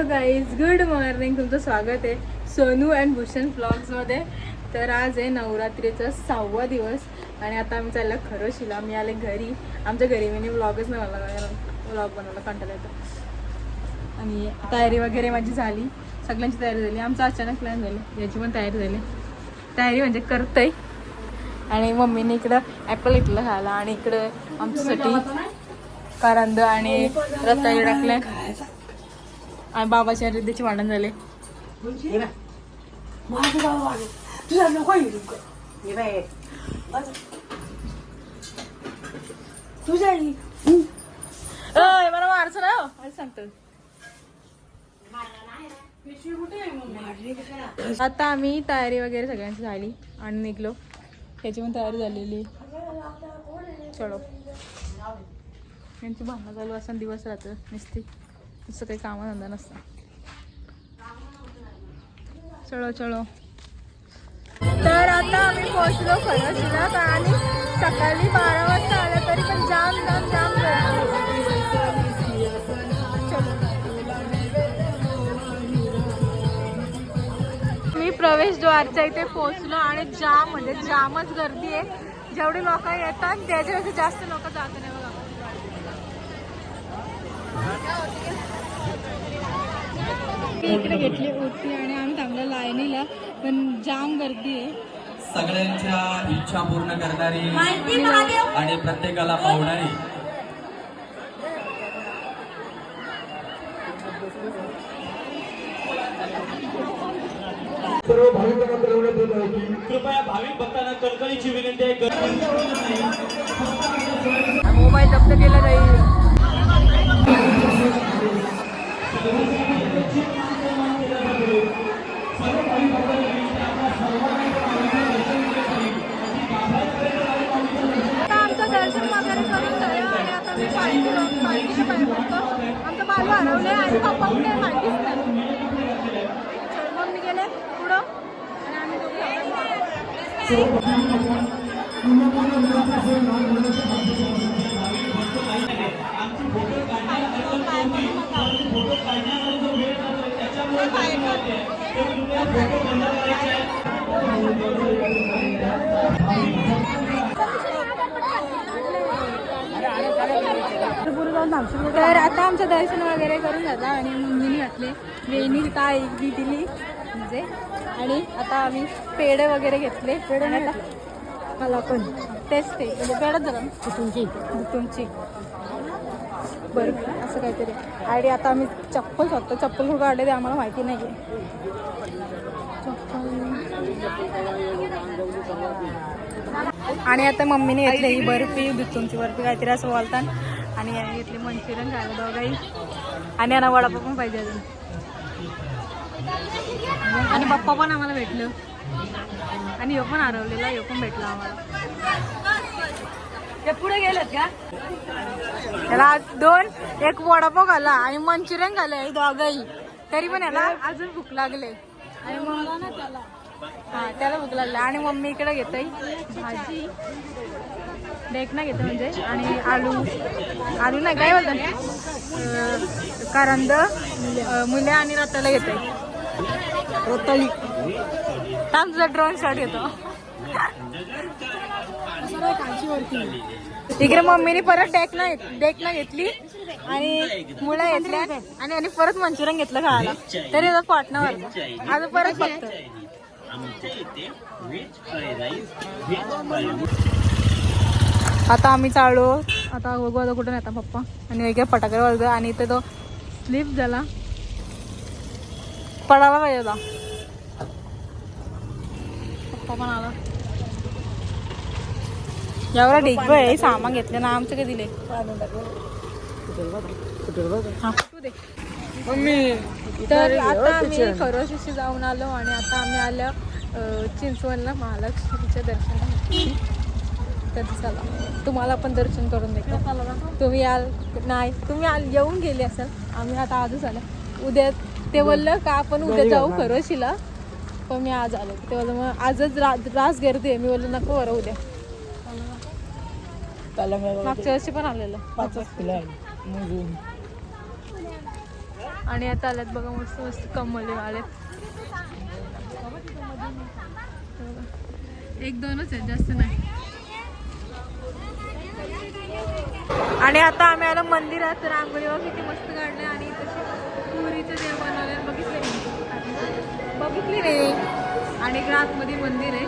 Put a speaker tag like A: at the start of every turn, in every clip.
A: Hello guys, good morning. तुमचं स्वागत आहे सोनू अँड भूषण व्लॉग्समध्ये. तर आज आहे नवरात्रीचा 6वा दिवस आणि आता आम्ही चाललं खरोशीला. मी आले घरी, आमच्या घरी मी व्लॉगच नाही मला व्लॉग बनवला कंटाळा येतो. आणि तयारी वगैरे माझी झाली, सगळ्यांची तयारी झाली. आमचा अचानक प्लॅन झाली, याची पण तयारी झाली. तयारी म्हणजे करतंय. आणि मम्मीने इकडं ॲपल इथलं खायला आणि इकडं आमच्यासाठी करंद आणि रताळी टाकले. आणि बाबाच्या हृदयाची भांडण झाले. मला मारच ना सांगतो. आता आम्ही तयारी वगैरे सगळ्यांची झाली आणि निघलो. त्याची पण तयारी झालेली. चलो, यांची भांडणं चालू असं दिवस राहतं नुसती, तसं काही कामधंदा नसतं. चलो चलो. तर आता आम्ही पोहोचलो खरोशीला आणि सकाळी 12 वाजता आलं तरी पण जाम जाम जाम मी प्रवेशद्वारच्या इथे पोहोचलो आणि जाम म्हणजे जामच गर्दी आहे. जेवढी लोक येतात त्याच्यापेक्षा जास्त लोक जात नाही बघा. इकडे घेतली होती आणि आम्ही थांबलो लाईनीला, पण जाम गर्दी आहे.
B: सगळ्यांच्या इच्छा पूर्ण करणारी आणि प्रत्येकाला पावणारी
C: सर्व भाविक भक्तांना कळवण्यात येत आहे की
D: कृपया भाविक भक्तांना कळकळीची विनंती आहे.
A: मोबाईल जप्त केला जाईल. आता आमचं दर्शन वगैरे करून झालं आणि आता मी पालखीच्या पाय पडतो. आमचं बालू हरवले आणि पप्पा कुठे माहितीच नाही. मग मी गेले पुढं आणि आम्ही तर आता आमचं दर्शन वगैरे करून झालं आणि मम्मीने घातले वेणी काय दिली म्हणजे. आणि आता आम्ही पेढे वगैरे घेतले. पेढे नाही का मला पण तेच ते म्हणजे पेढच झालं तुमची बरं असं काहीतरी. आणि आता आम्ही चप्पल शोधतो. चप्पल कुठं काढले ते आम्हाला माहिती नाही आहे. आणि आता मम्मीने घेतली ही बर्फी, तुमची बर्फी काहीतरी असं बोलतात. आणि याने घेतली मंचुरियन खायला दोघाही. आणि यांना वडापाव पण पाहिजे अजून. आणि पप्पा पण आम्हाला भेटलं आणि ह्यो पण हरवलेला, ह्यो पण भेटला आम्हाला. ते पुढे गेलेत का त्याला दोन एक वडापाव खाल्ला आणि मंचुरियन खाल्लं दोघंही. तरी पण याला अजून भूक लागले आणि मग त्याला भूक लागली. आणि मम्मी इकडे घेतोय भाजी डेकना घेतो म्हणजे. आणि आलू नाही काय बोलतात करंद मुले आणि रताला घेतोय. रताळी तुझा ड्रोन शॉट येतो. तिकडे मम्मीने परत डेकना घेतली आणि मुळा घेतल्या आणि परत मंचुरियन घेतलं खायला. तरी आता पाटणावर आज परत फक्त. आता आम्ही चाललो. आता बघू आता कुठं नाही. आता पप्पा आणि वेगळ्या फटाके वाजतो आणि इथे तो स्लिप झाला, पडायला पाहिजे होता. पप्पा पण आला. एवढा ढिगभर आहे सामान घेतलं ना. आमचं काय दिले तर आता आम्ही खरोशीशी जाऊन आलो आणि आता आम्ही आलो चिंचवणला महालक्ष्मीच्या दर्शनासाठी. तर चला तुम्हाला पण दर्शन करून देतो. तुम्ही याल नाही, तुम्ही येऊन गेले असाल. आम्ही आता आजच आलो. उद्या ते बोललं का आपण उद्या जाऊ खरोशीला, पण मी आज आलो. ते बोललं मग आजच रास गर्दी आहे. मी बोललो नको बरं उद्या. मागच्या वर्षी पण आलेलं. आणि आता आल्यात बघा मस्त मस्त कमले आलेत. एक दोनच आहेत, जास्त नाही. आणि आता आम्ही आलो मंदिरात. रांगोळी वगैरे किती मस्त काढले आणि तसे पुरीचं देव बनवले. बघितली नाही. आणि इकडे आतमध्ये मंदिर आहे.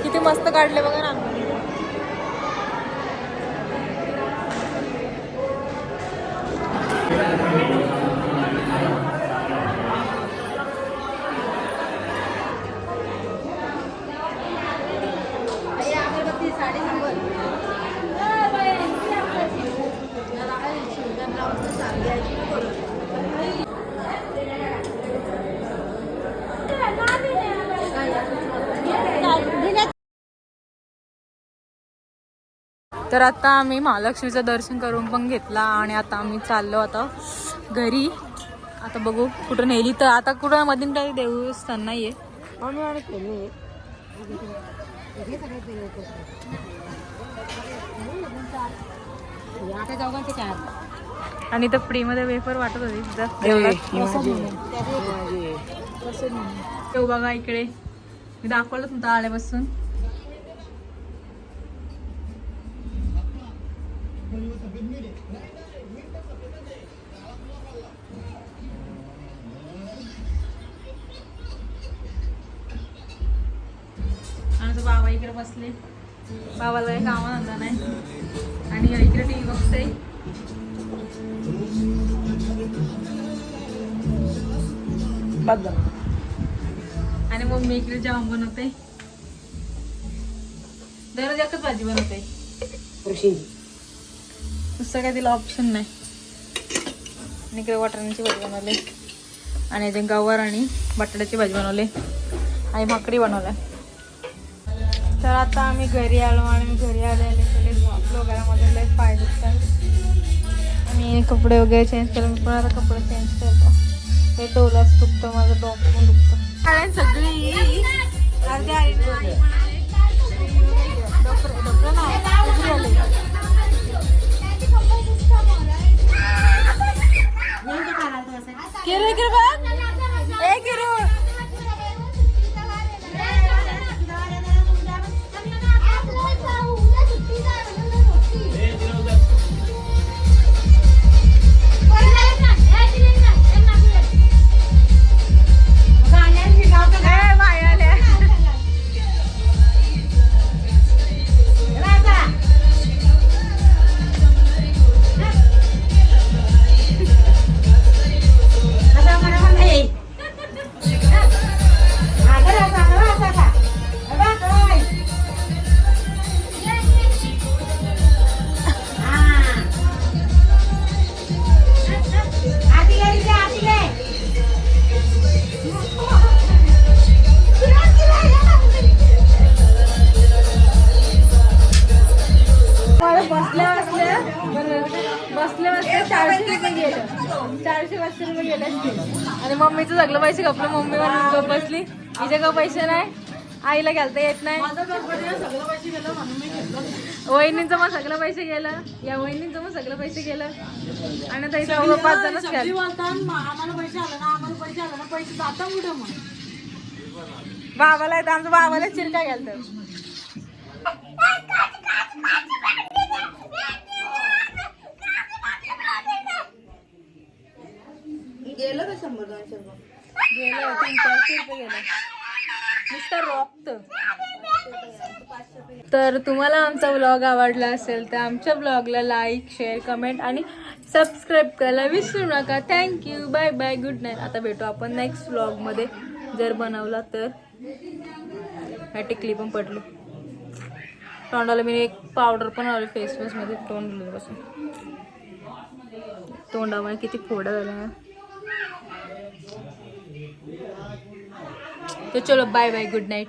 A: किती मस्त काढले बघा रांगोळी. तर आता आम्ही महालक्ष्मीचं दर्शन करून पण घेतला आणि आता आम्ही चाललो आता घरी. आता बघू कुठं नेली तर. आता कुठं मधीन काही देवस्थान नाहीये. आणि तर फ्रीमध्ये वेफर वाटत होती तेव्हा बघा इकडे मी दाखवलं तुमचं आल्यापासून. आणि तो बाबा इकडे बसले. बाबाला काही कामधंदा नाही आणि इकडे टीव्ही बघते. आणि मम्मी इकडे जेवण बनवते. दररोज एकच भाजी बनवते. दुसरं काय तिला ऑप्शन नाही. आणि इकडे वाटाण्याची भाजी बनवली आणि इथे गवार आणि बटाट्याची भाजी बनवली आणि भाकरी बनवल्या. तर आता आम्ही घरी आलो आणि घरी आले ब्लॉगरामध्ये लय फायदे दुखतात. आणि कपडे वगैरे चेंज केले. मी पण आता कपडे चेंज करतो. हे डोलाच दुखतं, माझं डोकं पण दुखतं. कारण सगळी अर्धी आई बसले 400-500 रुपये गेले असतील. आणि मम्मीचं सगळं पैसे खपलं. मम्मी गप बसली. हिचे का पैसे नाही. आईला घालता येत नाही. वहिनींचं मग सगळं पैसे गेलं. या वहिनींचं मग सगळं पैसे गेलं. आणि आता इथं 5 जणच बाबाला येतं. आमचं बाबाला चिरका घालतं. गेलं का 100-200 रुपये गेलं. 300-400 रुपये गेलं नुसतं रॉक्ट. तर तुम्हाला आमचा व्लॉग आवडला असेल तर आमच्या ब्लॉगला लाईक, शेअर, कमेंट आणि सबस्क्राईब करायला विसरू नका. Thank you. Bye bye. Good night. आता भेटू आपण नेक्स्ट व्लॉगमध्ये जर बनवला तर. टिकली पण पडली तोंडाला. मी एक पावडर पण लावली फेस वॉशमध्ये तोंडापासून. तोंडामध्ये किती फोडा झाला. तो चलो बाय बाय. Good night.